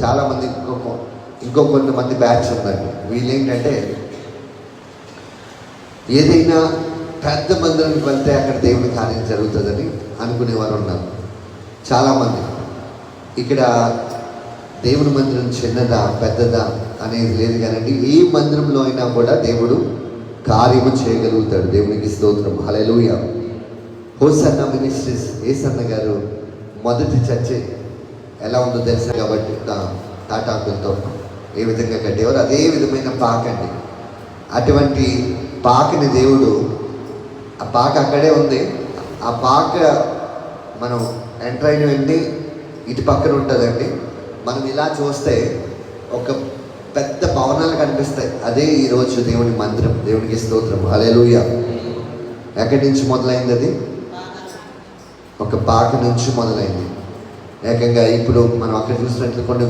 చాలామంది ఇంకో కొంతమంది బ్యాచ్ ఉందండి. వీళ్ళేంటంటే ఏదైనా పెద్ద మందిరానికి వెళ్తే అక్కడ దేవుని కార్యం జరుగుతుందని అనుకునేవారు ఉన్నారు చాలామంది. ఇక్కడ దేవుని మందిరం చిన్నదా పెద్దదా అనేది లేదు కానండి, ఏ మందిరంలో అయినా కూడా దేవుడు కార్యము చేయగలుగుతాడు. దేవునికి స్తోత్రం, హల్లెలూయా. హోసన్న మినిస్ట్రీస్ ఏసన్న గారు మొదటి చర్చ ఎలా ఉందో తెలుసు కాబట్టి తాటాకులతో ఏ విధంగా కట్టేవారు అదే విధమైన పాక అండి. అటువంటి పాకని దేవుడు, ఆ పాక అక్కడే ఉంది. ఆ పాక మనం ఎంటర్ అయిన వెంటనే ఇటు పక్కన ఉంటుందండి. మనం ఇలా చూస్తే ఒక పెద్ద భవనాలు కనిపిస్తాయి. అదే ఈరోజు దేవుని మందిరం. దేవునికి స్తోత్రం, హల్లెలూయా. ఎక్కడి నుంచి మొదలైంది? అది ఒక పాక నుంచి మొదలైంది. ఏకంగా ఇప్పుడు మనం అక్కడ చూసినట్లు కొన్ని